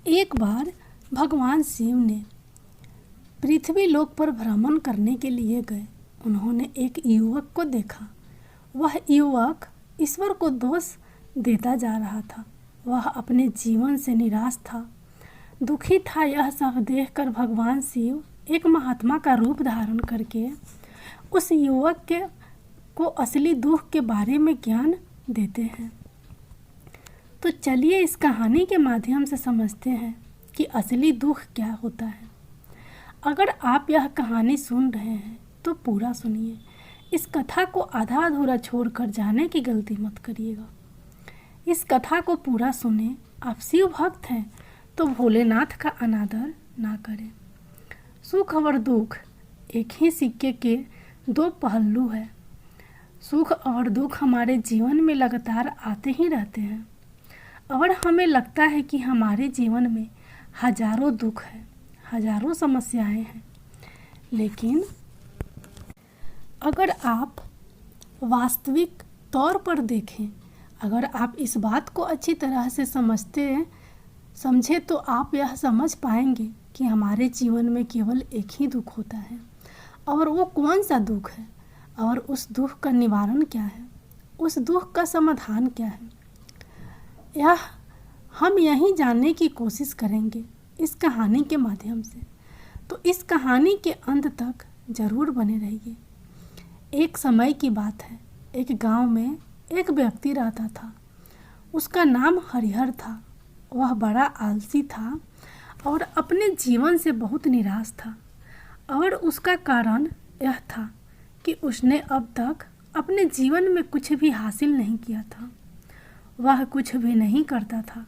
एक बार भगवान शिव ने पृथ्वी लोक पर भ्रमण करने के लिए गए। उन्होंने एक युवक को देखा। वह युवक ईश्वर को दोष देता जा रहा था। वह अपने जीवन से निराश था, दुखी था। यह सब देखकर भगवान शिव एक महात्मा का रूप धारण करके उस युवक को असली दुख के बारे में ज्ञान देते हैं। तो चलिए इस कहानी के माध्यम से समझते हैं कि असली दुख क्या होता है। अगर आप यह कहानी सुन रहे हैं तो पूरा सुनिए। इस कथा को आधा अधूरा छोड़कर जाने की गलती मत करिएगा। इस कथा को पूरा सुने। आप शिव भक्त हैं तो भोलेनाथ का अनादर ना करें। सुख और दुख एक ही सिक्के के दो पहलू है। सुख और दुख हमारे जीवन में लगातार आते ही रहते हैं और हमें लगता है कि हमारे जीवन में हजारों दुख है, हजारों समस्याएं हैं। लेकिन अगर आप वास्तविक तौर पर देखें, अगर आप इस बात को अच्छी तरह से समझे तो आप यह समझ पाएंगे कि हमारे जीवन में केवल एक ही दुख होता है। और वो कौन सा दुख है और उस दुख का निवारण क्या है, उस दुख का समाधान क्या है, यह हम यही जानने की कोशिश करेंगे इस कहानी के माध्यम से। तो इस कहानी के अंत तक ज़रूर बने रहिए। एक समय की बात है। एक गांव में एक व्यक्ति रहता था। उसका नाम हरिहर था। वह बड़ा आलसी था और अपने जीवन से बहुत निराश था। और उसका कारण यह था कि उसने अब तक अपने जीवन में कुछ भी हासिल नहीं किया था। वह कुछ भी नहीं करता था।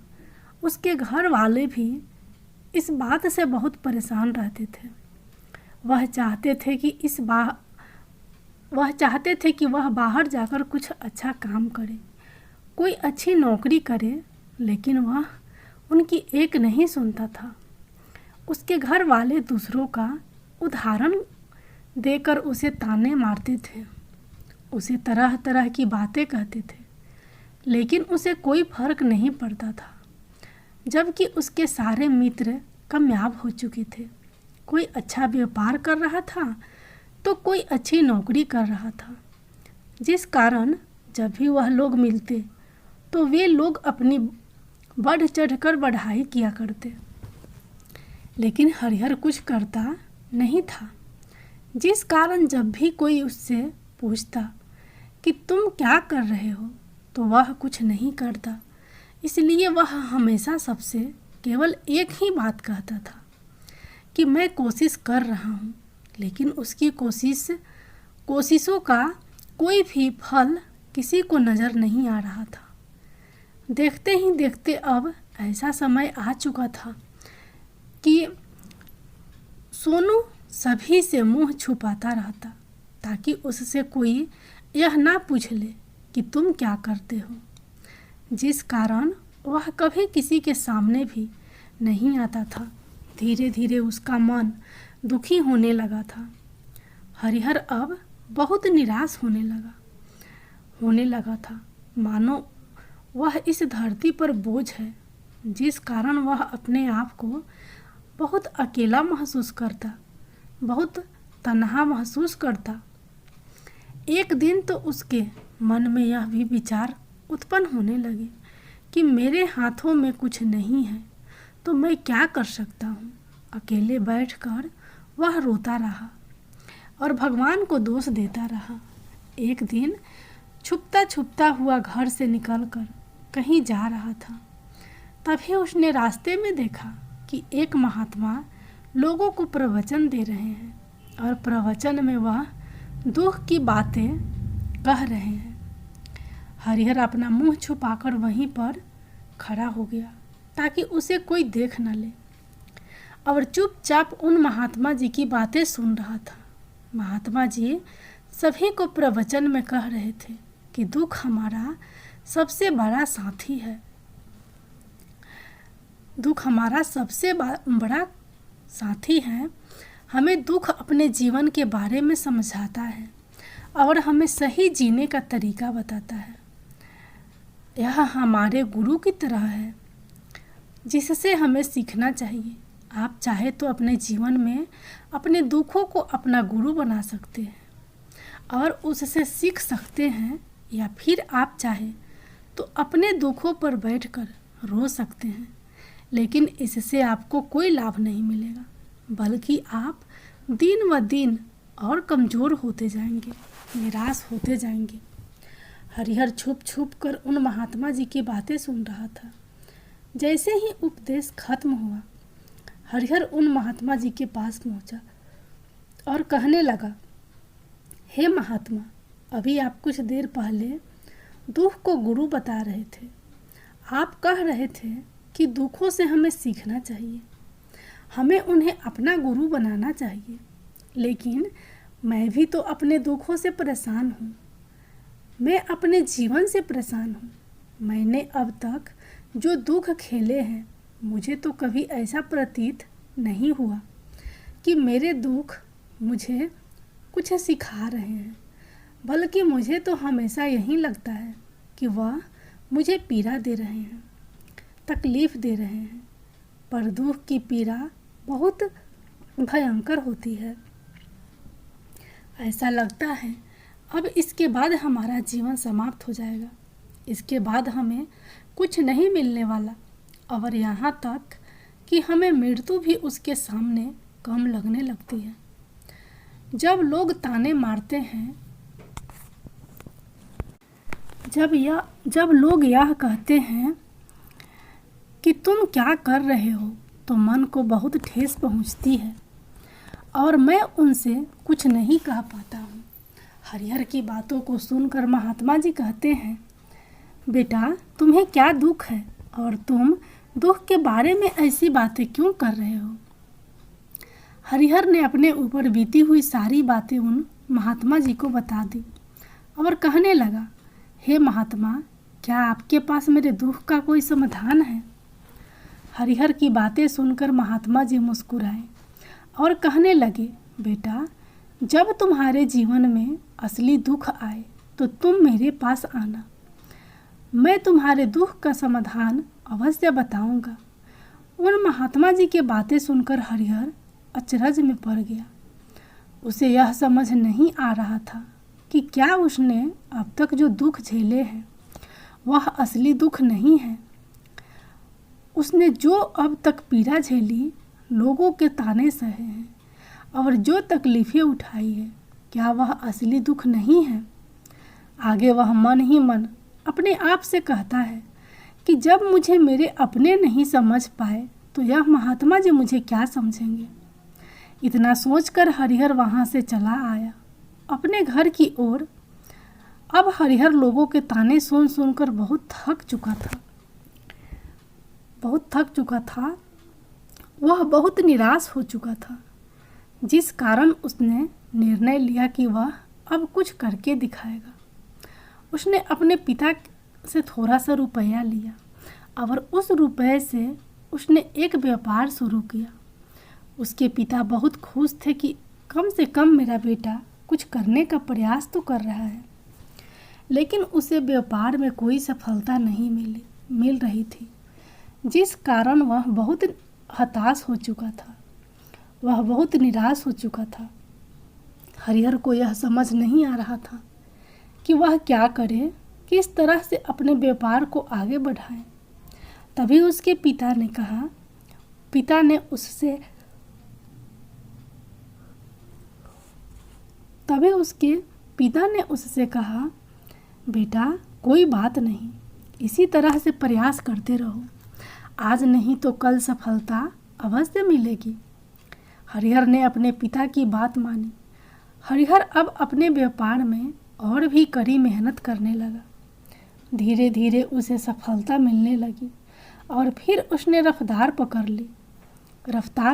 उसके घर वाले भी इस बात से बहुत परेशान रहते थे। वह चाहते थे कि वह बाहर जाकर कुछ अच्छा काम करे, कोई अच्छी नौकरी करे, लेकिन वह उनकी एक नहीं सुनता था। उसके घर वाले दूसरों का उदाहरण देकर उसे ताने मारते थे, उसे तरह तरह की बातें कहते थे, लेकिन उसे कोई फर्क नहीं पड़ता था। जबकि उसके सारे मित्र कामयाब हो चुके थे। कोई अच्छा व्यापार कर रहा था तो कोई अच्छी नौकरी कर रहा था, जिस कारण जब भी वह लोग मिलते तो वे लोग अपनी बढ़ चढ़कर बढ़ाई किया करते। लेकिन हरिहर कुछ करता नहीं था, जिस कारण जब भी कोई उससे पूछता कि तुम क्या कर रहे हो तो वह कुछ नहीं करता। इसलिए वह हमेशा सबसे केवल एक ही बात कहता था कि मैं कोशिश कर रहा हूँ, लेकिन उसकी कोशिशों का कोई भी फल किसी को नज़र नहीं आ रहा था। देखते ही देखते अब ऐसा समय आ चुका था कि सोनू सभी से मुंह छुपाता रहता ताकि उससे कोई यह ना पूछ ले कि तुम क्या करते हो, जिस कारण वह कभी किसी के सामने भी नहीं आता था। धीरे धीरे उसका मन दुखी होने लगा था। हरिहर अब बहुत निराश होने लगा था, मानो वह इस धरती पर बोझ है, जिस कारण वह अपने आप को बहुत अकेला महसूस करता, बहुत तन्हा महसूस करता। एक दिन तो उसके मन में यह भी विचार उत्पन्न होने लगे कि मेरे हाथों में कुछ नहीं है तो मैं क्या कर सकता हूँ। अकेले बैठकर वह रोता रहा और भगवान को दोष देता रहा। एक दिन छुपता छुपता हुआ घर से निकलकर कहीं जा रहा था। तभी उसने रास्ते में देखा कि एक महात्मा लोगों को प्रवचन दे रहे हैं और प्रवचन में वह दुख की बातें कह रहे हैं। हरिहर अपना मुंह छुपाकर वहीं पर खड़ा हो गया ताकि उसे कोई देख न ले और चुपचाप उन महात्मा जी की बातें सुन रहा था। महात्मा जी सभी को प्रवचन में कह रहे थे कि दुख हमारा सबसे बड़ा साथी है। दुख हमारा सबसे बड़ा साथी है। हमें दुख अपने जीवन के बारे में समझाता है और हमें सही जीने का तरीका बताता है। यह हमारे गुरु की तरह है। जिससे हमें सीखना चाहिए। आप चाहे तो अपने जीवन में अपने दुखों को अपना गुरु बना सकते हैं और उससे सीख सकते हैं, या फिर आप चाहे तो अपने दुखों पर बैठकर रो सकते हैं, लेकिन इससे आपको कोई लाभ नहीं मिलेगा, बल्कि आप दिन व दिन और कमज़ोर होते जाएंगे, निराश होते जाएंगे। हरिहर छुप छुप कर उन महात्मा जी की बातें सुन रहा था। जैसे ही उपदेश खत्म हुआ, हरिहर उन महात्मा जी के पास पहुंचा और कहने लगा, हे महात्मा, अभी आप कुछ देर पहले दुख को गुरु बता रहे थे। आप कह रहे थे कि दुखों से हमें सीखना चाहिए, हमें उन्हें अपना गुरु बनाना चाहिए, लेकिन मैं भी तो अपने दुखों से परेशान हूँ। मैं अपने जीवन से परेशान हूँ। मैंने अब तक जो दुख खेले हैं, मुझे तो कभी ऐसा प्रतीत नहीं हुआ कि मेरे दुख मुझे कुछ सिखा रहे हैं, बल्कि मुझे तो हमेशा यही लगता है कि वह मुझे पीड़ा दे रहे हैं, तकलीफ़ दे रहे हैं। पर दुख की पीड़ा बहुत भयंकर होती है। ऐसा लगता है अब इसके बाद हमारा जीवन समाप्त हो जाएगा, इसके बाद हमें कुछ नहीं मिलने वाला, और यहाँ तक कि हमें मृत्यु भी उसके सामने कम लगने लगती है। जब लोग ताने मारते हैं, जब लोग यह कहते हैं कि तुम क्या कर रहे हो, तो मन को बहुत ठेस पहुँचती है और मैं उनसे कुछ नहीं कह पाता हूँ। हरिहर की बातों को सुनकर महात्मा जी कहते हैं, बेटा, तुम्हें क्या दुख है और तुम दुख के बारे में ऐसी बातें क्यों कर रहे हो? हरिहर ने अपने ऊपर बीती हुई सारी बातें उन महात्मा जी को बता दी और कहने लगा, हे महात्मा, क्या आपके पास मेरे दुख का कोई समाधान है? हरिहर की बातें सुनकर महात्मा जी मुस्कुराए और कहने लगे, बेटा, जब तुम्हारे जीवन में असली दुख आए तो तुम मेरे पास आना, मैं तुम्हारे दुख का समाधान अवश्य बताऊंगा। उन महात्मा जी की बातें सुनकर हरिहर अचरज में पड़ गया। उसे यह समझ नहीं आ रहा था कि क्या उसने अब तक जो दुख झेले हैं वह असली दुख नहीं है। उसने जो अब तक पीड़ा झेली, लोगों के ताने सहे हैं और जो तकलीफ़ें उठाई है, क्या वह असली दुख नहीं है? आगे वह मन ही मन अपने आप से कहता है कि जब मुझे मेरे अपने नहीं समझ पाए तो यह महात्मा जी मुझे क्या समझेंगे। इतना सोचकर हरिहर वहाँ से चला आया अपने घर की ओर। अब हरिहर लोगों के ताने सुन सुनकर बहुत थक चुका था। वह बहुत निराश हो चुका था, जिस कारण उसने निर्णय लिया कि वह अब कुछ करके दिखाएगा। उसने अपने पिता से थोड़ा सा रुपया लिया और उस रुपये से उसने एक व्यापार शुरू किया। उसके पिता बहुत खुश थे कि कम से कम मेरा बेटा कुछ करने का प्रयास तो कर रहा है, लेकिन उसे व्यापार में कोई सफलता नहीं मिल रही थी, जिस कारण वह बहुत हताश हो चुका था, वह बहुत निराश हो चुका था। हरिहर को यह समझ नहीं आ रहा था कि वह क्या करे, किस तरह से अपने व्यापार को आगे बढ़ाए। तभी उसके पिता ने उससे कहा, बेटा, कोई बात नहीं, इसी तरह से प्रयास करते रहो, आज नहीं तो कल सफलता अवश्य मिलेगी। हरिहर ने अपने पिता की बात मानी। हरिहर अब अपने व्यापार में और भी कड़ी मेहनत करने लगा। धीरे धीरे उसे सफलता मिलने लगी और फिर उसने रफ्तार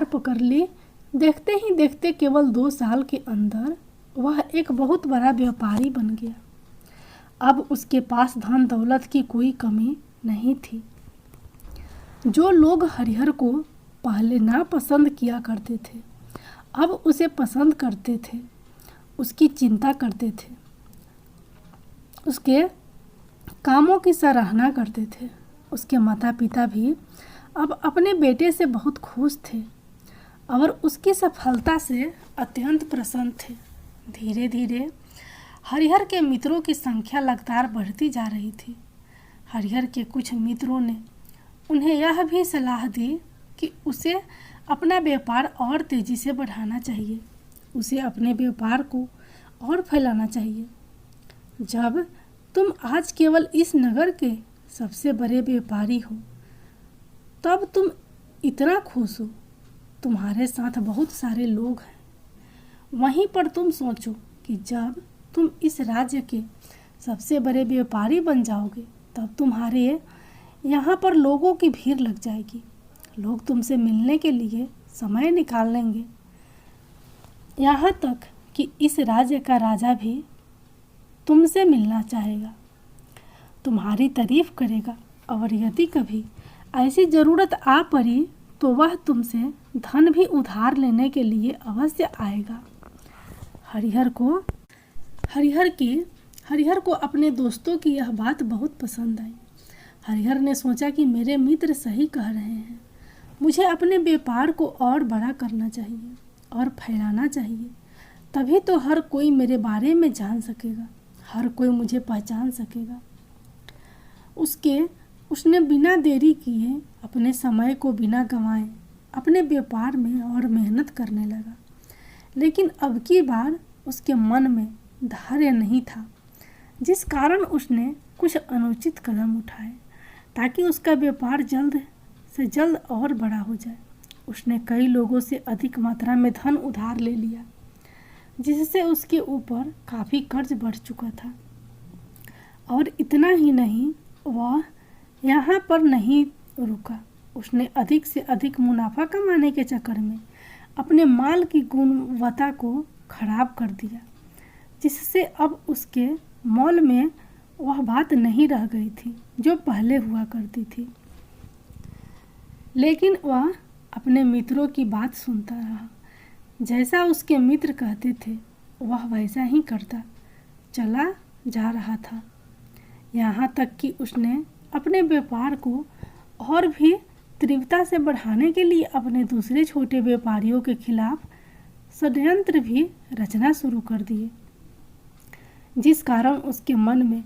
पकड़ ली। देखते ही देखते केवल 2 साल के अंदर वह एक बहुत बड़ा व्यापारी बन गया। अब उसके पास धन दौलत की कोई कमी नहीं थी। जो लोग हरिहर को पहले नापसंद किया करते थे, अब उसे पसंद करते थे, उसकी चिंता करते थे, उसके कामों की सराहना करते थे। उसके माता पिता भी अब अपने बेटे से बहुत खुश थे और उसकी सफलता से अत्यंत प्रसन्न थे। धीरे धीरे हरिहर के मित्रों की संख्या लगातार बढ़ती जा रही थी। हरिहर के कुछ मित्रों ने उन्हें यह भी सलाह दी कि उसे अपना व्यापार और तेजी से बढ़ाना चाहिए, उसे अपने व्यापार को और फैलाना चाहिए। जब तुम आज केवल इस नगर के सबसे बड़े व्यापारी हो, तब तुम इतना खुश हो, तुम्हारे साथ बहुत सारे लोग हैं। वहीं पर तुम सोचो कि जब तुम इस राज्य के सबसे बड़े व्यापारी बन जाओगे, तब तुम्हारे यहाँ पर लोगों की भीड़ लग जाएगी। लोग तुमसे मिलने के लिए समय निकाल लेंगे। यहाँ तक कि इस राज्य का राजा भी तुमसे मिलना चाहेगा, तुम्हारी तारीफ करेगा, और यदि कभी ऐसी ज़रूरत आ पड़ी तो वह तुमसे धन भी उधार लेने के लिए अवश्य आएगा। हरिहर को अपने दोस्तों की यह बात बहुत पसंद आई। हरिहर ने सोचा कि मेरे मित्र सही कह रहे हैं, मुझे अपने व्यापार को और बड़ा करना चाहिए और फैलाना चाहिए। तभी तो हर कोई मेरे बारे में जान सकेगा, हर कोई मुझे पहचान सकेगा। उसने बिना देरी किए, अपने समय को बिना गंवाए अपने व्यापार में और मेहनत करने लगा। लेकिन अब की बार उसके मन में धैर्य नहीं था, जिस कारण उसने कुछ अनुचित कदम उठाए ताकि उसका व्यापार जल्द से जल्द और बड़ा हो जाए। उसने कई लोगों से अधिक मात्रा में धन उधार ले लिया, जिससे उसके ऊपर काफ़ी कर्ज बढ़ चुका था। और इतना ही नहीं, वह यहाँ पर नहीं रुका। उसने अधिक से अधिक मुनाफा कमाने के चक्कर में अपने माल की गुणवत्ता को खराब कर दिया, जिससे अब उसके मॉल में वह बात नहीं रह गई थी जो पहले हुआ करती थी। लेकिन वह अपने मित्रों की बात सुनता रहा। जैसा उसके मित्र कहते थे वह वैसा ही करता चला जा रहा था। यहाँ तक कि उसने अपने व्यापार को और भी तीव्रता से बढ़ाने के लिए अपने दूसरे छोटे व्यापारियों के खिलाफ षड्यंत्र भी रचना शुरू कर दिए, जिस कारण उसके मन में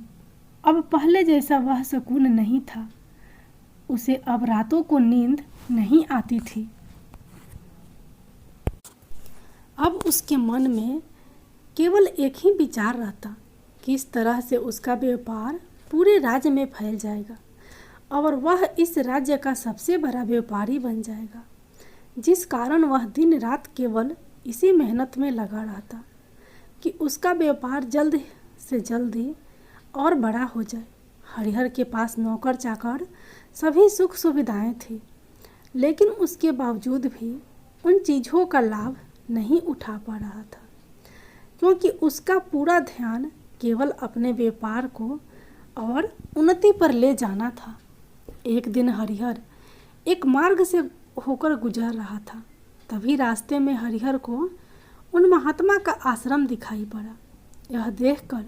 अब पहले जैसा वह सुकून नहीं था। उसे अब रातों को नींद नहीं आती थी। अब उसके मन में केवल एक ही विचार रहता, किस तरह से उसका व्यापार पूरे राज्य में फैल जाएगा और वह इस राज्य का सबसे बड़ा व्यापारी बन जाएगा। जिस कारण वह दिन रात केवल इसी मेहनत में लगा रहता कि उसका व्यापार जल्द से जल्दी और बड़ा हो जाए। हरिहर के पास नौकर चाकर सभी सुख सुविधाएं थी, लेकिन उसके बावजूद भी उन चीज़ों का लाभ नहीं उठा पा रहा था, क्योंकि उसका पूरा ध्यान केवल अपने व्यापार को और उन्नति पर ले जाना था। एक दिन हरिहर एक मार्ग से होकर गुजर रहा था। तभी रास्ते में हरिहर को उन महात्मा का आश्रम दिखाई पड़ा। यह देखकर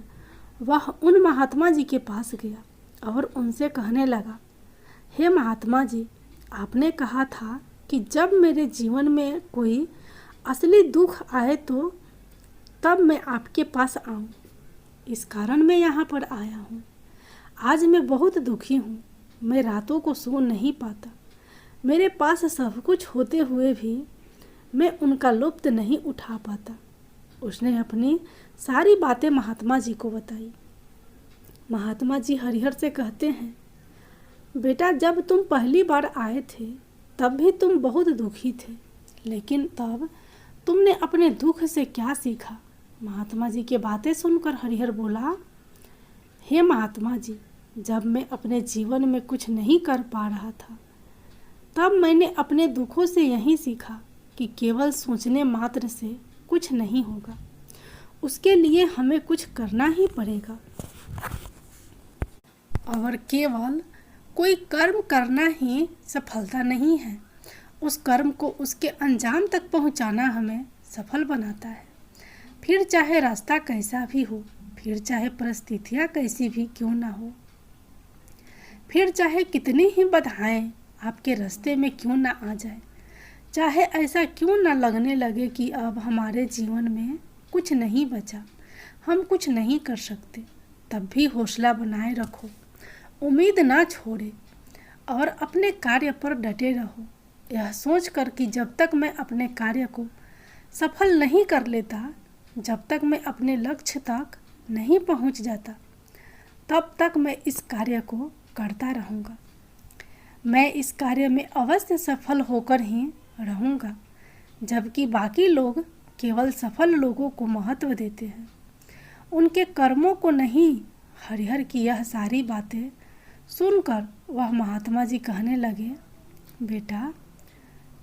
वह उन महात्मा जी के पास गया और उनसे कहने लगा, हे महात्मा जी, आपने कहा था कि जब मेरे जीवन में कोई असली दुख आए तो तब मैं आपके पास आऊं। इस कारण मैं यहाँ पर आया हूँ। आज मैं बहुत दुखी हूँ। मैं रातों को सो नहीं पाता। मेरे पास सब कुछ होते हुए भी मैं उनका लुत्फ़ नहीं उठा पाता। उसने अपनी सारी बातें महात्मा जी को बताई। महात्मा जी हरिहर से कहते हैं, बेटा, जब तुम पहली बार आए थे तब भी तुम बहुत दुखी थे, लेकिन तब तुमने अपने दुख से क्या सीखा? महात्मा जी की बातें सुनकर हरिहर बोला, हे महात्मा जी, जब मैं अपने जीवन में कुछ नहीं कर पा रहा था तब मैंने अपने दुखों से यही सीखा कि केवल सोचने मात्र से कुछ नहीं होगा, उसके लिए हमें कुछ करना ही पड़ेगा। और केवल कोई कर्म करना ही सफलता नहीं है, उस कर्म को उसके अंजाम तक पहुंचाना हमें सफल बनाता है। फिर चाहे रास्ता कैसा भी हो, फिर चाहे परिस्थितियाँ कैसी भी क्यों ना हो, फिर चाहे कितनी ही बाधाएं आपके रास्ते में क्यों ना आ जाए, चाहे ऐसा क्यों ना लगने लगे कि अब हमारे जीवन में कुछ नहीं बचा, हम कुछ नहीं कर सकते, तब भी हौसला बनाए रखो, उम्मीद ना छोड़े और अपने कार्य पर डटे रहो, यह सोचकर कि जब तक मैं अपने कार्य को सफल नहीं कर लेता, जब तक मैं अपने लक्ष्य तक नहीं पहुंच जाता, तब तक मैं इस कार्य को करता रहूँगा। मैं इस कार्य में अवश्य सफल होकर ही रहूँगा, जबकि बाकी लोग केवल सफल लोगों को महत्व देते हैं, उनके कर्मों को नहीं। हरिहर की यह सारी बातें सुनकर वह महात्मा जी कहने लगे, बेटा,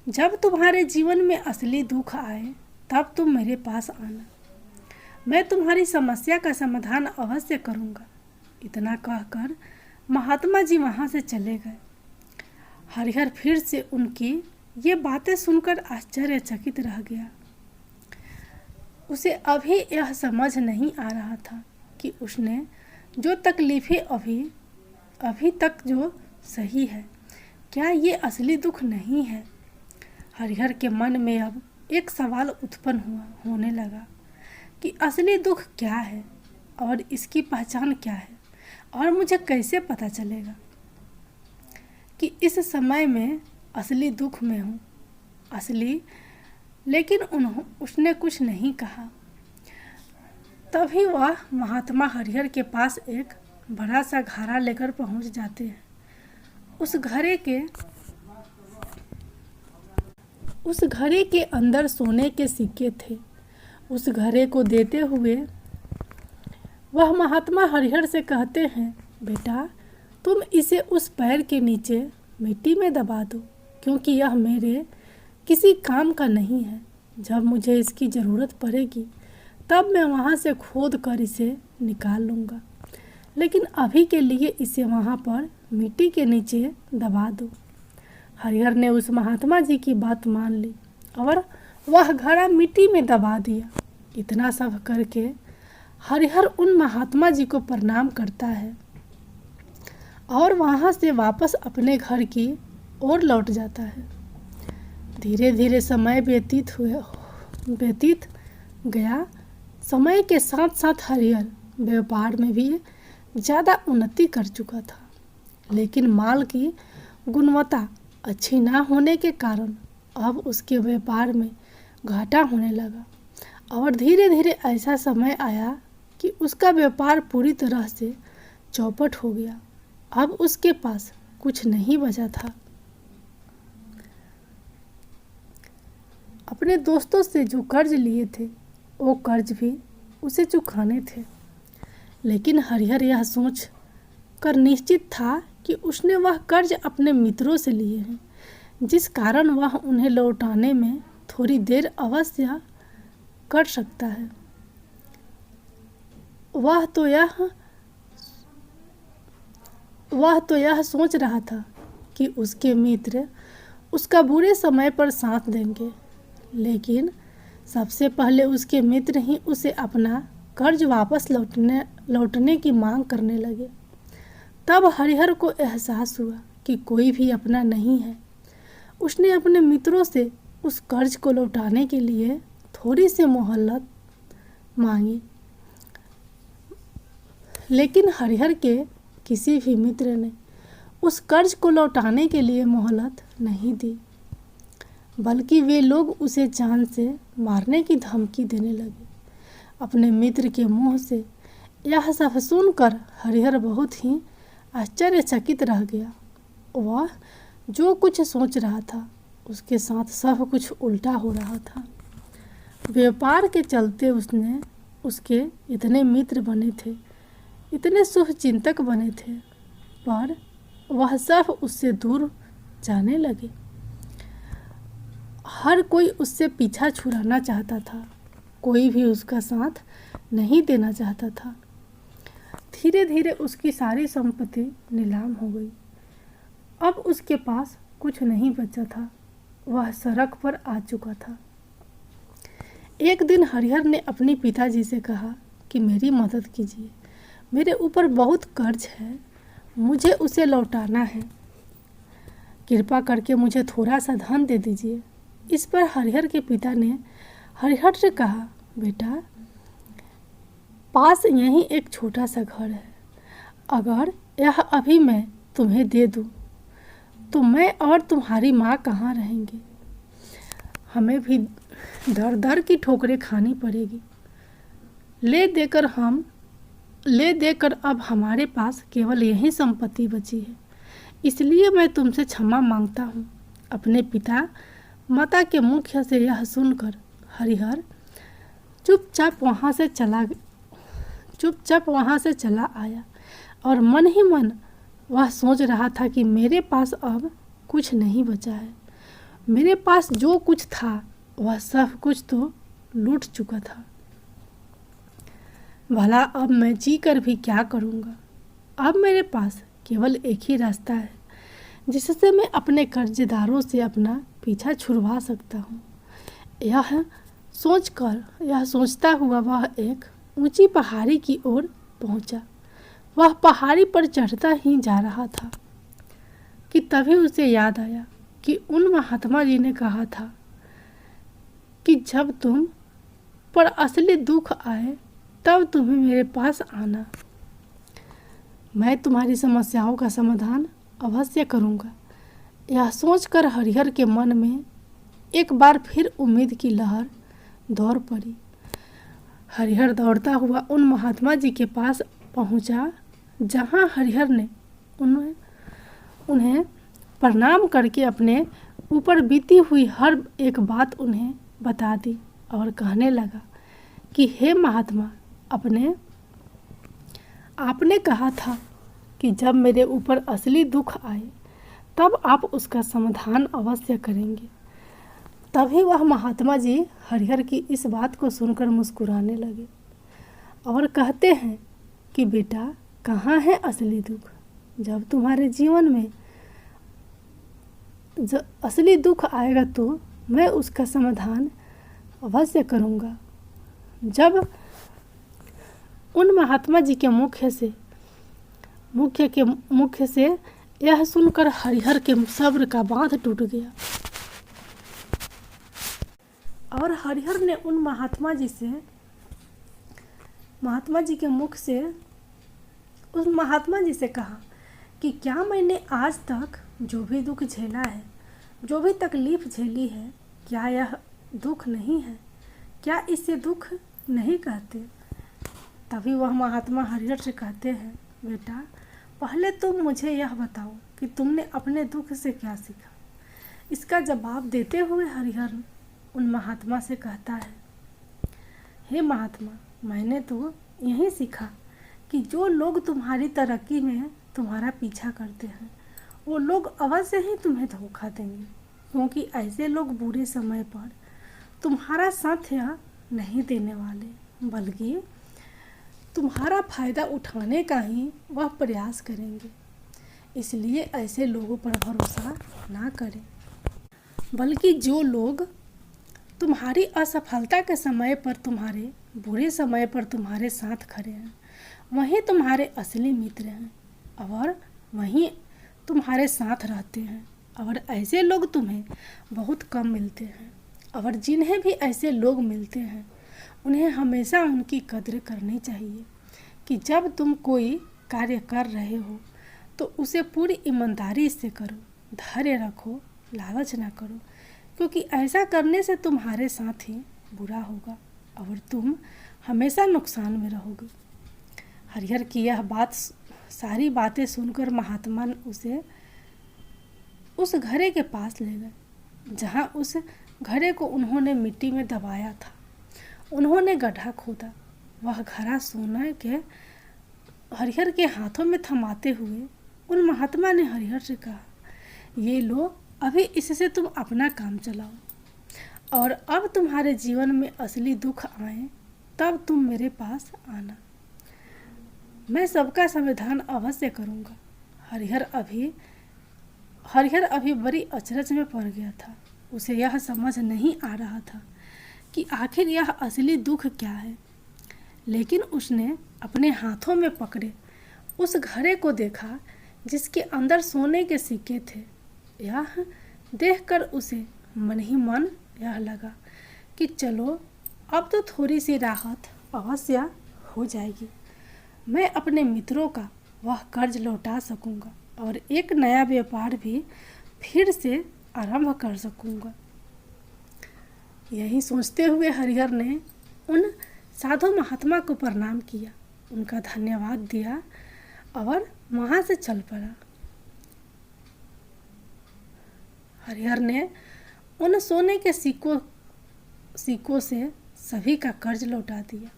जब तुम्हारे जीवन में असली दुख आए तब तुम मेरे पास आना, मैं तुम्हारी समस्या का समाधान अवश्य करूँगा। इतना कहकर महात्मा जी वहाँ से चले गए। हरिहर फिर से उनकी ये बातें सुनकर आश्चर्यचकित रह गया। उसे अभी यह समझ नहीं आ रहा था कि उसने जो तकलीफ़ें अभी तक जो सही है, क्या ये असली दुख नहीं है। हरिहर के मन में अब एक सवाल उत्पन्न होने लगा कि असली दुख क्या है और इसकी पहचान क्या है, और मुझे कैसे पता चलेगा कि इस समय में असली दुख में हूँ। लेकिन उसने कुछ नहीं कहा। तभी वह महात्मा हरिहर के पास एक बड़ा सा घड़ा लेकर पहुँच जाते हैं। उस घड़े के अंदर सोने के सिक्के थे। उस घड़े को देते हुए वह महात्मा हरिहर से कहते हैं, बेटा, तुम इसे उस पैर के नीचे मिट्टी में दबा दो, क्योंकि यह मेरे किसी काम का नहीं है। जब मुझे इसकी ज़रूरत पड़ेगी तब मैं वहाँ से खोद कर इसे निकाल लूँगा, लेकिन अभी के लिए इसे वहाँ पर मिट्टी के नीचे दबा दो। हरिहर ने उस महात्मा जी की बात मान ली और वह घड़ा मिट्टी में दबा दिया। इतना सब करके हरिहर उन महात्मा जी को प्रणाम करता है और वहाँ से वापस अपने घर की ओर लौट जाता है। धीरे धीरे समय व्यतीत गया। समय के साथ साथ हरिहर व्यापार में भी ज़्यादा उन्नति कर चुका था, लेकिन माल की गुणवत्ता अच्छी ना होने के कारण अब उसके व्यापार में घाटा होने लगा और धीरे धीरे ऐसा समय आया कि उसका व्यापार पूरी तरह से चौपट हो गया। अब उसके पास कुछ नहीं बचा था। अपने दोस्तों से जो कर्ज लिए थे वो कर्ज भी उसे चुकाने थे, लेकिन हरिहर यह सोच कर निश्चित था कि उसने वह कर्ज अपने मित्रों से लिए हैं, जिस कारण वह उन्हें लौटाने में थोड़ी देर अवश्य कर सकता है। वह तो यह सोच रहा था कि उसके मित्र उसका बुरे समय पर साथ देंगे, लेकिन सबसे पहले उसके मित्र ही उसे अपना कर्ज वापस लौटने की मांग करने लगे। तब हरिहर को एहसास हुआ कि कोई भी अपना नहीं है। उसने अपने मित्रों से उस कर्ज को लौटाने के लिए थोड़ी सी मोहलत मांगी, लेकिन हरिहर के किसी भी मित्र ने उस कर्ज को लौटाने के लिए मोहलत नहीं दी, बल्कि वे लोग उसे जान से मारने की धमकी देने लगे। अपने मित्र के मुंह से यह सब सुनकर हरिहर बहुत ही आश्चर्यचकित रह गया। वह जो कुछ सोच रहा था उसके साथ सब कुछ उल्टा हो रहा था। व्यापार के चलते उसके इतने मित्र बने थे, इतने शुभचिंतक बने थे, पर वह सब उससे दूर जाने लगे। हर कोई उससे पीछा छुड़ाना चाहता था, कोई भी उसका साथ नहीं देना चाहता था। धीरे धीरे उसकी सारी संपत्ति नीलाम हो गई। अब उसके पास कुछ नहीं बचा था। वह सड़क पर आ चुका था। एक दिन हरिहर ने अपने पिताजी से कहा कि मेरी मदद कीजिए, मेरे ऊपर बहुत कर्ज है, मुझे उसे लौटाना है। कृपा करके मुझे थोड़ा सा धन दे दीजिए। इस पर हरिहर के पिता ने हरिहर से कहा, बेटा, पास यहीं एक छोटा सा घर है। अगर यह अभी मैं तुम्हें दे दूं तो मैं और तुम्हारी माँ कहाँ रहेंगे? हमें भी दर दर की ठोकरें खानी पड़ेगी। ले देकर अब हमारे पास केवल यही संपत्ति बची है। इसलिए मैं तुमसे क्षमा मांगता हूँ। अपने पिता माता के मुख से यह सुनकर हरिहर चुपचाप वहाँ से चला आया और मन ही मन वह सोच रहा था कि मेरे पास अब कुछ नहीं बचा है। मेरे पास जो कुछ था वह सब कुछ तो लूट चुका था। भला अब मैं जी कर भी क्या करूँगा? अब मेरे पास केवल एक ही रास्ता है जिससे मैं अपने कर्जदारों से अपना पीछा छुड़वा सकता हूँ। यह सोचता हुआ वह एक ऊंची पहाड़ी की ओर पहुँचा। वह पहाड़ी पर चढ़ता ही जा रहा था कि तभी उसे याद आया कि उन महात्मा जी ने कहा था कि जब तुम पर असली दुख आए तब तुम्हें मेरे पास आना। मैं तुम्हारी समस्याओं का समाधान अवश्य करूँगा। यह सोचकर हरिहर के मन में एक बार फिर उम्मीद की लहर दौड़ पड़ी। हरिहर दौड़ता हुआ उन महात्मा जी के पास पहुँचा जहाँ हरिहर ने उन्हें प्रणाम करके अपने ऊपर बीती हुई हर एक बात उन्हें बता दी और कहने लगा कि हे महात्मा, आपने कहा था कि जब मेरे ऊपर असली दुख आए तब आप उसका समाधान अवश्य करेंगे। तभी वह महात्मा जी हरिहर की इस बात को सुनकर मुस्कुराने लगे और कहते हैं कि बेटा, कहाँ है असली दुख? जब तुम्हारे जीवन में असली दुख आएगा तो मैं उसका समाधान अवश्य करूँगा। जब उन महात्मा जी के मुख से यह सुनकर हरिहर के सब्र का बांध टूट गया और हरिहर ने उन महात्मा जी से कहा कि क्या मैंने आज तक जो भी दुख झेला है, जो भी तकलीफ झेली है, क्या यह दुख नहीं है? क्या इसे दुख नहीं कहते? तभी वह महात्मा हरिहर से कहते हैं, बेटा, पहले तुम मुझे यह बताओ कि तुमने अपने दुख से क्या सीखा। इसका जवाब देते हुए हरिहर उन महात्मा से कहता है, हे महात्मा, मैंने तो यही सीखा कि जो लोग तुम्हारी तरक्की में तुम्हारा पीछा करते हैं वो लोग अवश्य ही तुम्हें धोखा देंगे, क्योंकि ऐसे लोग बुरे समय पर तुम्हारा साथ नहीं देने वाले, बल्कि तुम्हारा फ़ायदा उठाने का ही वह प्रयास करेंगे। इसलिए ऐसे लोगों पर भरोसा ना करें, बल्कि जो लोग तुम्हारी असफलता के समय पर, तुम्हारे बुरे समय पर तुम्हारे साथ खड़े हैं, वही तुम्हारे असली मित्र हैं और वही तुम्हारे साथ रहते हैं। और ऐसे लोग तुम्हें बहुत कम मिलते हैं, और जिन्हें भी ऐसे लोग मिलते हैं उन्हें हमेशा उनकी कद्र करनी चाहिए कि जब तुम कोई कार्य कर रहे हो तो उसे पूरी ईमानदारी से करो, धैर्य रखो, लालच ना करो, क्योंकि ऐसा करने से तुम्हारे साथ ही बुरा होगा और तुम हमेशा नुकसान में रहोगे। हरिहर की यह सारी बातें सुनकर महात्मा उसे उस घड़े के पास ले गए जहाँ उस घड़े को उन्होंने मिट्टी में दबाया था। उन्होंने गड्ढा खोदा। वह घड़ा सोने के हरिहर के हाथों में थमाते हुए उन महात्मा ने हरिहर से कहा, ये लो, अभी इससे तुम अपना काम चलाओ और अब तुम्हारे जीवन में असली दुख आए तब तुम मेरे पास आना, मैं सबका समाधान अवश्य करूँगा। हरिहर अभी बड़ी अचरज में पड़ गया था। उसे यह समझ नहीं आ रहा था कि आखिर यह असली दुख क्या है, लेकिन उसने अपने हाथों में पकड़े उस घड़े को देखा जिसके अंदर सोने के सिक्के थे। यह देखकर उसे मन ही मन यह लगा कि चलो अब तो थोड़ी सी राहत अवश्य हो जाएगी। मैं अपने मित्रों का वह कर्ज लौटा सकूंगा और एक नया व्यापार भी फिर से आरंभ कर सकूंगा। यही सोचते हुए हरिहर ने उन साधु महात्मा को प्रणाम किया, उनका धन्यवाद दिया और वहाँ से चल पड़ा। हरिहर ने उन सोने के सिक्कों से सभी का कर्ज लौटा दिया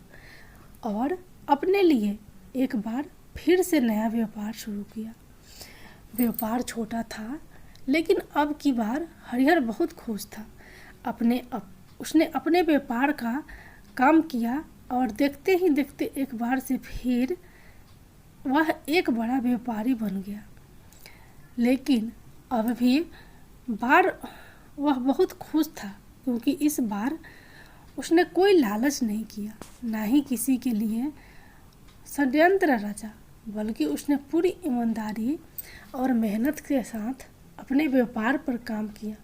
और अपने लिए एक बार फिर से नया व्यापार शुरू किया। व्यापार छोटा था, लेकिन अब की बार हरिहर बहुत खुश था। उसने अपने व्यापार का काम किया और देखते ही देखते एक बार से फिर वह एक बड़ा व्यापारी बन गया। लेकिन अब भी बार वह बहुत खुश था, क्योंकि इस बार उसने कोई लालच नहीं किया, ना ही किसी के लिए षड्यंत्र रचा, बल्कि उसने पूरी ईमानदारी और मेहनत के साथ अपने व्यापार पर काम किया।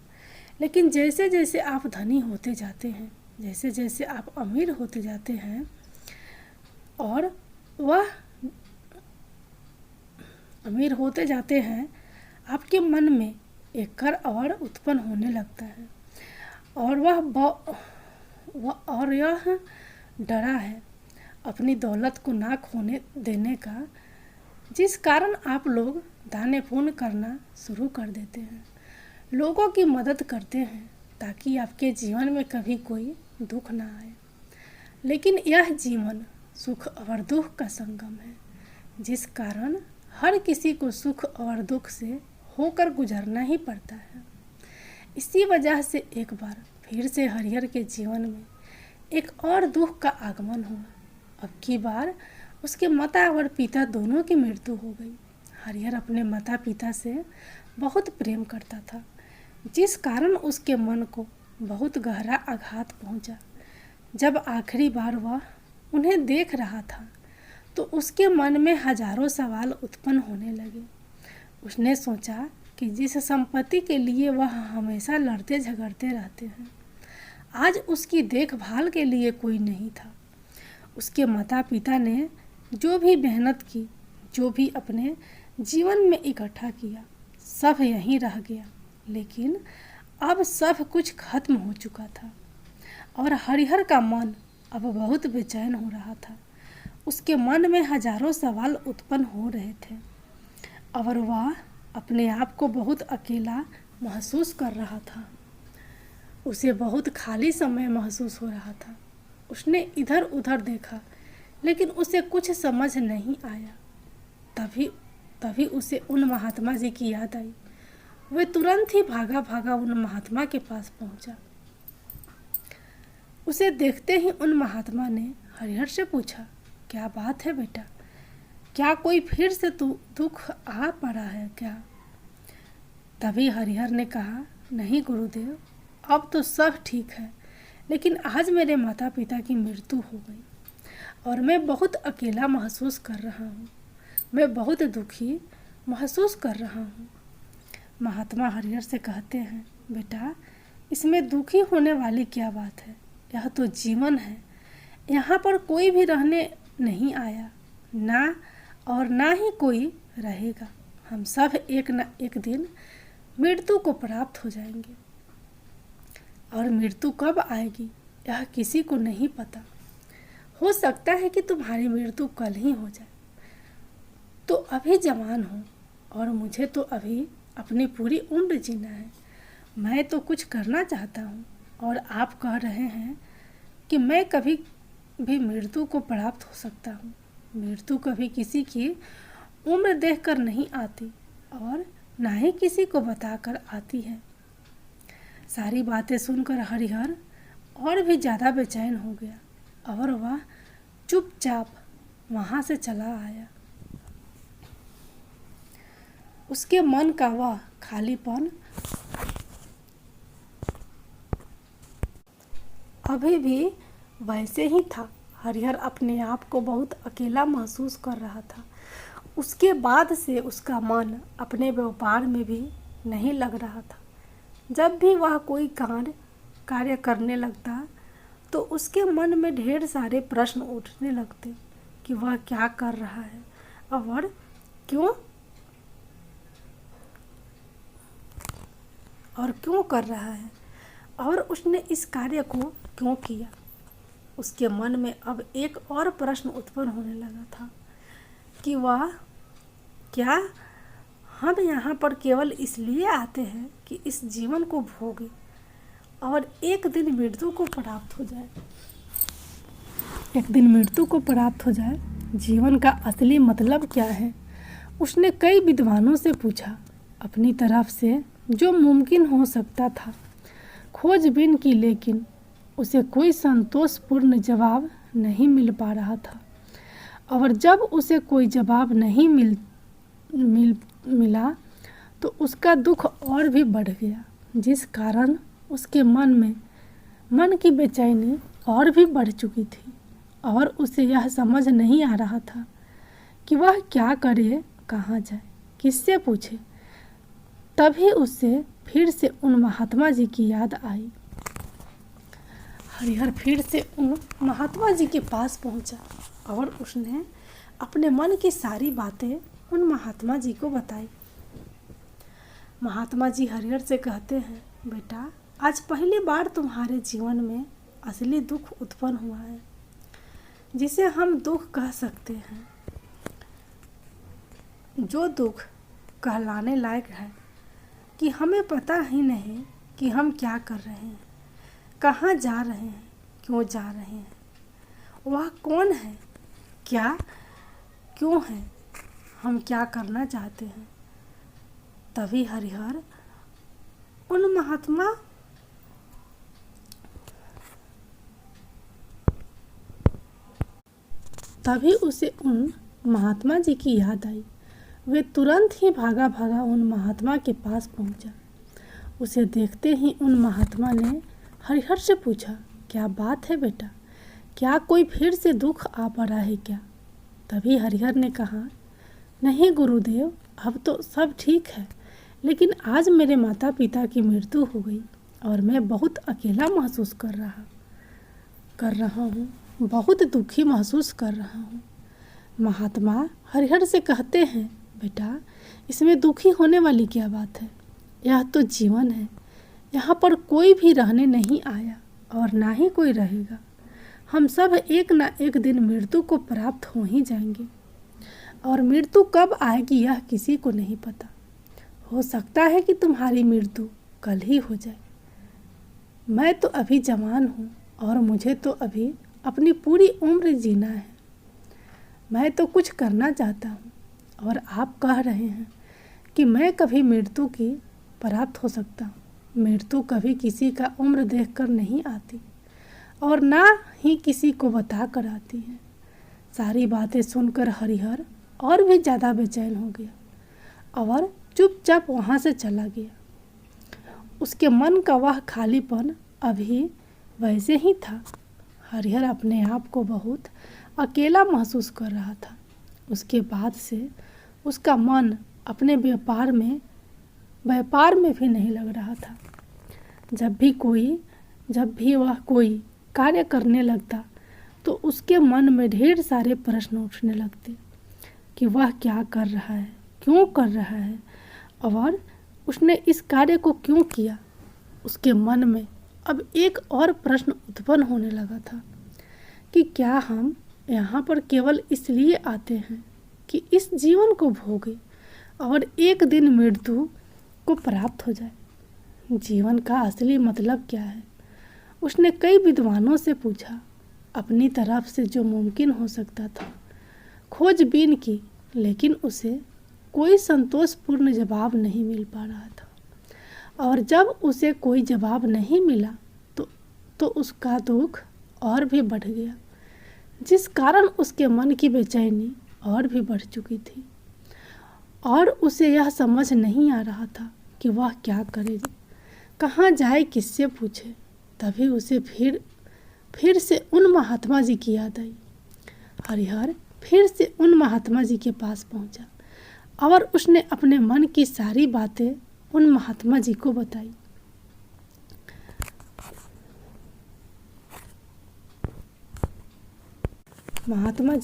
लेकिन जैसे जैसे आप धनी होते जाते हैं, जैसे जैसे आप अमीर होते जाते हैं और वह अमीर होते जाते हैं, आपके मन में एक कर और उत्पन्न होने लगता है और यह डरा है अपनी दौलत को ना खोने देने का, जिस कारण आप लोग दान पुण्य करना शुरू कर देते हैं, लोगों की मदद करते हैं ताकि आपके जीवन में कभी कोई दुख ना आए। लेकिन यह जीवन सुख और दुख का संगम है, जिस कारण हर किसी को सुख और दुख से होकर गुजरना ही पड़ता है। इसी वजह से एक बार फिर से हरिहर के जीवन में एक और दुख का आगमन हुआ। अब की बार उसके माता और पिता दोनों की मृत्यु हो गई। हरिहर अपने माता पिता से बहुत प्रेम करता था, जिस कारण उसके मन को बहुत गहरा आघात पहुंचा। जब आखिरी बार वह उन्हें देख रहा था तो उसके मन में हजारों सवाल उत्पन्न होने लगे। उसने सोचा कि जिस संपत्ति के लिए वह हमेशा लड़ते झगड़ते रहते हैं, आज उसकी देखभाल के लिए कोई नहीं था। उसके माता पिता ने जो भी मेहनत की, जो भी अपने जीवन में इकट्ठा किया, सब यहीं रह गया। लेकिन अब सब कुछ खत्म हो चुका था और हरिहर का मन अब बहुत बेचैन हो रहा था। उसके मन में हजारों सवाल उत्पन्न हो रहे थे और वह अपने आप को बहुत अकेला महसूस कर रहा था। उसे बहुत खाली समय महसूस हो रहा था। उसने इधर उधर देखा, लेकिन उसे कुछ समझ नहीं आया। तभी उसे उन महात्मा जी की याद आई। वह तुरंत ही भागा भागा उन महात्मा के पास पहुंचा। उसे देखते ही उन महात्मा ने हरिहर से पूछा, क्या बात है बेटा, क्या कोई फिर से दुख आ पड़ा है क्या? तभी हरिहर ने कहा, नहीं गुरुदेव, अब तो सब ठीक है, लेकिन आज मेरे माता पिता की मृत्यु हो गई और मैं बहुत अकेला महसूस कर रहा हूँ। मैं बहुत दुखी महसूस कर रहा हूँ। महात्मा हरिहर से कहते हैं, बेटा, इसमें दुखी होने वाली क्या बात है? यह तो जीवन है। यहाँ पर कोई भी रहने नहीं आया, ना ही कोई रहेगा। हम सब एक न एक दिन मृत्यु को प्राप्त हो जाएंगे और मृत्यु कब आएगी यह किसी को नहीं पता। हो सकता है कि तुम्हारी मृत्यु कल ही हो जाए। तो अभी जवान हो और मुझे तो अभी अपनी पूरी उम्र जीना है। मैं तो कुछ करना चाहता हूँ और आप कह रहे हैं कि मैं कभी भी मृत्यु को प्राप्त हो सकता हूँ। मृत्यु कभी किसी की उम्र देखकर नहीं आती और ना ही किसी को बताकर आती है। सारी बातें सुनकर हरिहर और भी ज़्यादा बेचैन हो गया और वह चुपचाप वहाँ से चला आया। उसके मन का वह खालीपन अभी भी वैसे ही था। हरिहर अपने आप को बहुत अकेला महसूस कर रहा था। उसके बाद से उसका मन अपने व्यापार में भी नहीं लग रहा था। जब भी वह कोई कार्य करने लगता तो उसके मन में ढेर सारे प्रश्न उठने लगते कि वह क्या कर रहा है और क्यों कर रहा है और उसने इस कार्य को क्यों किया। उसके मन में अब एक और प्रश्न उत्पन्न होने लगा था कि वह क्या हम यहाँ पर केवल इसलिए आते हैं कि इस जीवन को भोगे और एक दिन मृत्यु को प्राप्त हो जाए। जीवन का असली मतलब क्या है? उसने कई विद्वानों से पूछा, अपनी तरफ से जो मुमकिन हो सकता था खोजबीन की, लेकिन उसे कोई संतोषपूर्ण जवाब नहीं मिल पा रहा था। और जब उसे कोई जवाब नहीं मिला तो उसका दुख और भी बढ़ गया, जिस कारण उसके मन की बेचैनी और भी बढ़ चुकी थी और उसे यह समझ नहीं आ रहा था कि वह क्या करे, कहाँ जाए, किससे पूछे। तभी उसे फिर से उन महात्मा जी की याद आई। हरिहर फिर से उन महात्मा जी के पास पहुंचा और उसने अपने मन की सारी बातें उन महात्मा जी को बताई। महात्मा जी हरिहर से कहते हैं, बेटा, आज पहली बार तुम्हारे जीवन में असली दुख उत्पन्न हुआ है, जिसे हम दुख कह सकते हैं, जो दुख कहलाने लायक है कि हमें पता ही नहीं कि हम क्या कर रहे हैं, कहाँ जा रहे हैं, क्यों जा रहे हैं, वह कौन है, क्या क्यों है, हम क्या करना चाहते हैं। तभी हरिहर उसे उन महात्मा जी की याद आई। वे तुरंत ही भागा उन महात्मा के पास पहुंचा। उसे देखते ही उन महात्मा ने हरिहर से पूछा, क्या बात है बेटा, क्या कोई फिर से दुख आ पड़ा है क्या? तभी हरिहर ने कहा, नहीं गुरुदेव, अब तो सब ठीक है, लेकिन आज मेरे माता पिता की मृत्यु हो गई और मैं बहुत अकेला महसूस कर रहा हूँ, बहुत दुखी महसूस कर रहा हूँ। महात्मा हरिहर से कहते हैं, बेटा, इसमें दुखी होने वाली क्या बात है? यह तो जीवन है। यहाँ पर कोई भी रहने नहीं आया और ना ही कोई रहेगा। हम सब एक ना एक दिन मृत्यु को प्राप्त हो ही जाएंगे और मृत्यु कब आएगी यह किसी को नहीं पता। हो सकता है कि तुम्हारी मृत्यु कल ही हो जाए। मैं तो अभी जवान हूँ और मुझे तो अभी अपनी पूरी उम्र जीना है। मैं तो कुछ करना चाहता हूँ और आप कह रहे हैं कि मैं कभी मृत्यु की प्राप्त हो सकता हूँ। मृत्यु कभी किसी का उम्र देखकर नहीं आती और ना ही किसी को बता कर आती है। सारी बातें सुनकर हरिहर और भी ज़्यादा बेचैन हो गया और चुपचाप वहाँ से चला गया। उसके मन का वह खालीपन अभी वैसे ही था। हरिहर अपने आप को बहुत अकेला महसूस कर रहा था। उसके बाद से उसका मन अपने व्यापार में भी नहीं लग रहा था। जब भी वह कोई कार्य करने लगता तो उसके मन में ढेर सारे प्रश्न उठने लगते कि वह क्या कर रहा है, क्यों कर रहा है और उसने इस कार्य को क्यों किया। उसके मन में अब एक और प्रश्न उत्पन्न होने लगा था कि क्या हम यहाँ पर केवल इसलिए आते हैं कि इस जीवन को भोगे और एक दिन मृत्यु को प्राप्त हो जाए। जीवन का असली मतलब क्या है? उसने कई विद्वानों से पूछा, अपनी तरफ से जो मुमकिन हो सकता था खोजबीन की, लेकिन उसे कोई संतोषपूर्ण जवाब नहीं मिल पा रहा था। और जब उसे कोई जवाब नहीं मिला तो उसका दुख और भी बढ़ गया, जिस कारण उसके मन की बेचैनी और भी बढ़ चुकी थी और उसे यह समझ नहीं आ रहा था कि वह क्या करे, कहाँ जाए, किससे पूछे। तभी उसे फिर से उन महात्मा जी की याद आई। हरिहर फिर से उन महात्मा जी के पास पहुंचा और उसने अपने मन की सारी बातें उन महात्मा जी को बताई। महात्मा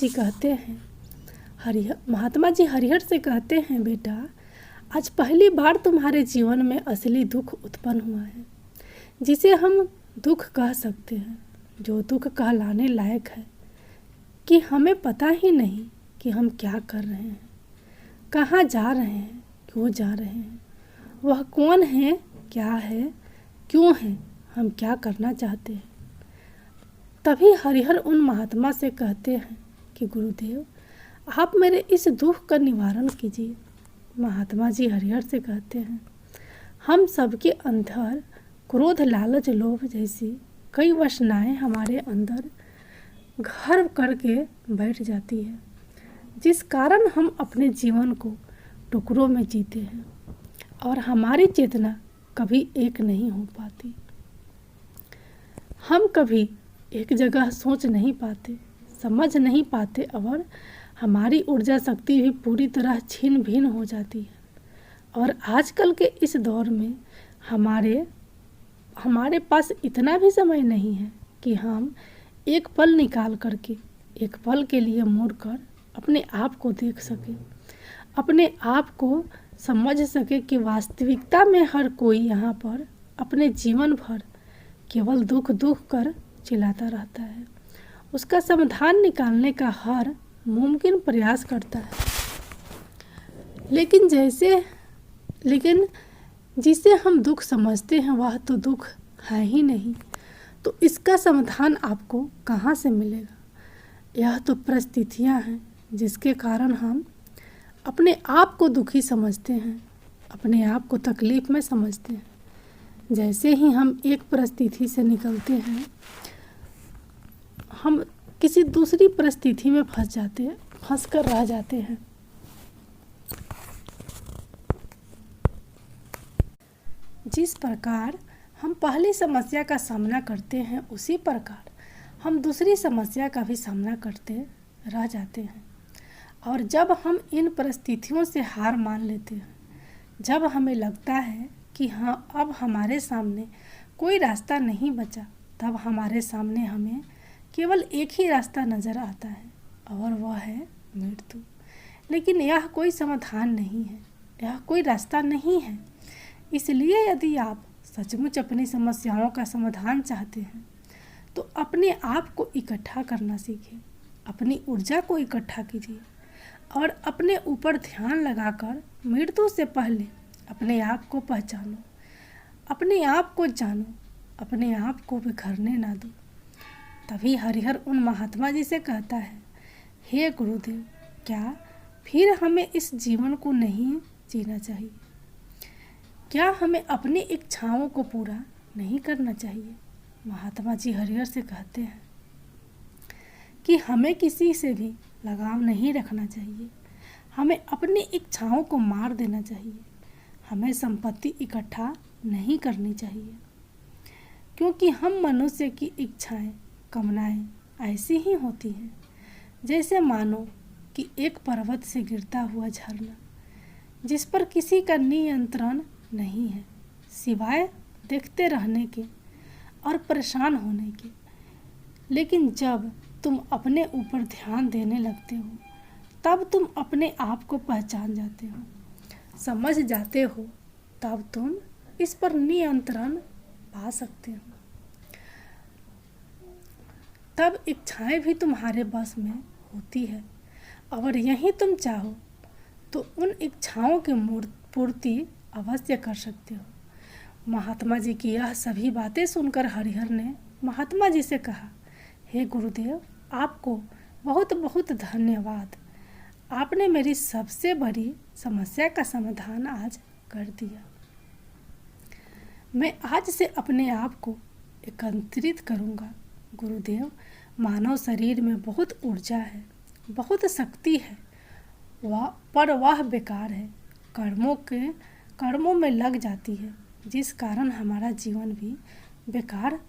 जी हरिहर से कहते हैं, बेटा, आज पहली बार तुम्हारे जीवन में असली दुख उत्पन्न हुआ है, जिसे हम दुख कह सकते हैं, जो दुख कहलाने लायक है कि हमें पता ही नहीं कि हम क्या कर रहे हैं, कहाँ जा रहे हैं, क्यों जा रहे हैं, वह कौन है, क्या है, क्यों है, हम क्या करना चाहते हैं। तभी हरिहर उन महात्मा से कहते हैं कि गुरुदेव, आप मेरे इस दुख का निवारण कीजिए। महात्मा जी हरिहर से कहते हैं, हम सबके अंदर क्रोध, लालच, लोभ जैसी कई वासनाएं हमारे अंदर घर करके बैठ जाती है, जिस कारण हम अपने जीवन को टुकड़ों में जीते हैं और हमारी चेतना कभी एक नहीं हो पाती। हम कभी एक जगह सोच नहीं पाते, समझ नहीं पाते और हमारी ऊर्जा शक्ति भी पूरी तरह छीन भिन्न हो जाती है। और आजकल के इस दौर में हमारे पास इतना भी समय नहीं है कि हम एक पल निकाल करके, एक पल के लिए मुड़कर अपने आप को देख सके, अपने आप को समझ सके कि वास्तविकता में हर कोई यहाँ पर अपने जीवन भर केवल दुख कर चिल्लाता रहता है, उसका समाधान निकालने का हर मुमकिन प्रयास करता है, लेकिन जिसे हम दुख समझते हैं वह तो दुख है ही नहीं, तो इसका समाधान आपको कहाँ से मिलेगा। यह तो परिस्थितियाँ हैं जिसके कारण हम अपने आप को दुखी समझते हैं, अपने आप को तकलीफ़ में समझते हैं। जैसे ही हम एक परिस्थिति से निकलते हैं, हम किसी दूसरी परिस्थिति में फंस कर रह जाते हैं। जिस प्रकार हम पहली समस्या का सामना करते हैं, उसी प्रकार हम दूसरी समस्या का भी सामना करते रह जाते हैं। और जब हम इन परिस्थितियों से हार मान लेते हैं, जब हमें लगता है कि हाँ, अब हमारे सामने कोई रास्ता नहीं बचा, तब हमारे सामने हमें केवल एक ही रास्ता नज़र आता है और वह है मृत्यु। लेकिन यह कोई समाधान नहीं है, यह कोई रास्ता नहीं है। इसलिए यदि आप सचमुच अपनी समस्याओं का समाधान चाहते हैं तो अपने आप को इकट्ठा करना सीखें, अपनी ऊर्जा को इकट्ठा कीजिए और अपने ऊपर ध्यान लगाकर मृत्यु से पहले अपने आप को पहचानो, अपने आप को जानो, अपने आप को बिखरने ना दो। तभी हरिहर उन महात्मा जी से कहता है, हे गुरुदेव, क्या फिर हमें इस जीवन को नहीं जीना चाहिए? क्या हमें अपनी इच्छाओं को पूरा नहीं करना चाहिए? महात्मा जी हरिहर से कहते हैं कि हमें किसी से भी लगाव नहीं रखना चाहिए, हमें अपनी इच्छाओं को मार देना चाहिए, हमें संपत्ति इकट्ठा नहीं करनी चाहिए, क्योंकि हम मनुष्य की इच्छाएं, कामनाएं ऐसी ही होती हैं जैसे मानो कि एक पर्वत से गिरता हुआ झरना, जिस पर किसी का नियंत्रण नहीं है सिवाय देखते रहने के और परेशान होने के। लेकिन जब तुम अपने ऊपर ध्यान देने लगते हो, तब तुम अपने आप को पहचान जाते हो, समझ जाते हो, तब तुम इस पर नियंत्रण पा सकते हो। तब इच्छाएं भी तुम्हारे बस में होती है और यही तुम चाहो तो उन इच्छाओं की पूर्ति अवश्य कर सकते हो। महात्मा जी की यह सभी बातें सुनकर हरिहर ने महात्मा जी से कहा, हे गुरुदेव, आपको बहुत बहुत धन्यवाद। आपने मेरी सबसे बड़ी समस्या का समाधान आज कर दिया। मैं आज से अपने आप को एकत्रित करूँगा। गुरुदेव, मानव शरीर में बहुत ऊर्जा है, बहुत शक्ति है, पर वह बेकार है, कर्मों में लग जाती है, जिस कारण हमारा जीवन भी बेकार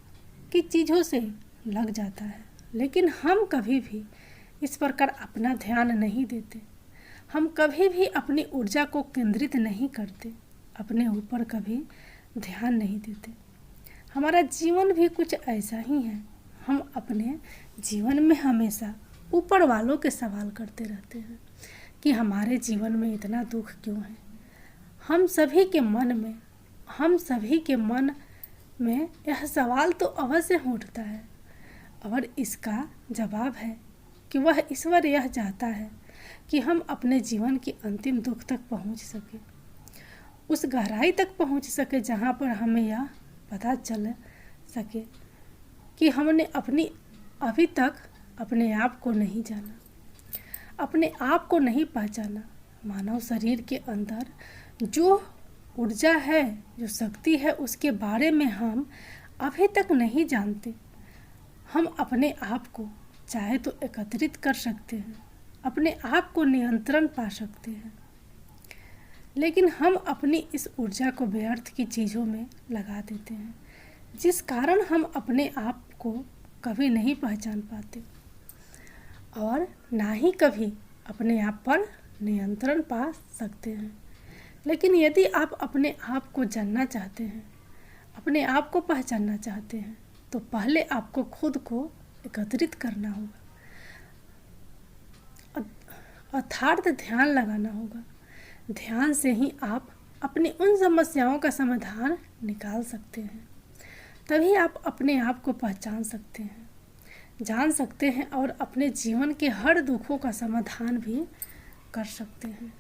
की चीज़ों से लग जाता है। लेकिन हम कभी भी इस प्रकार अपना ध्यान नहीं देते, हम कभी भी अपनी ऊर्जा को केंद्रित नहीं करते, अपने ऊपर कभी ध्यान नहीं देते। हमारा जीवन भी कुछ ऐसा ही है। हम अपने जीवन में हमेशा ऊपर वालों के सवाल करते रहते हैं कि हमारे जीवन में इतना दुख क्यों है। हम सभी के मन में यह सवाल तो अवश्य उठता है, और इसका जवाब है कि वह ईश्वर यह चाहता है कि हम अपने जीवन के अंतिम दुख तक पहुंच सके, उस गहराई तक पहुंच सके जहां पर हमें यह पता चल सके कि हमने अभी तक अपने आप को नहीं जाना, अपने आप को नहीं पहचाना। मानव शरीर के अंदर जो ऊर्जा है, जो शक्ति है, उसके बारे में हम अभी तक नहीं जानते। हम अपने आप को चाहे तो एकत्रित कर सकते हैं, अपने आप को नियंत्रण पा सकते हैं, लेकिन हम अपनी इस ऊर्जा को व्यर्थ की चीज़ों में लगा देते हैं, जिस कारण हम अपने आप को कभी नहीं पहचान पाते और ना ही कभी अपने आप पर नियंत्रण पा सकते हैं। लेकिन यदि आप अपने आप को जानना चाहते हैं, अपने आप को पहचानना चाहते हैं, तो पहले आपको खुद को एकत्रित करना होगा, अर्थात ध्यान लगाना होगा। ध्यान से ही आप अपनी उन समस्याओं का समाधान निकाल सकते हैं। तभी आप अपने आप को पहचान सकते हैं, जान सकते हैं और अपने जीवन के हर दुखों का समाधान भी कर सकते हैं।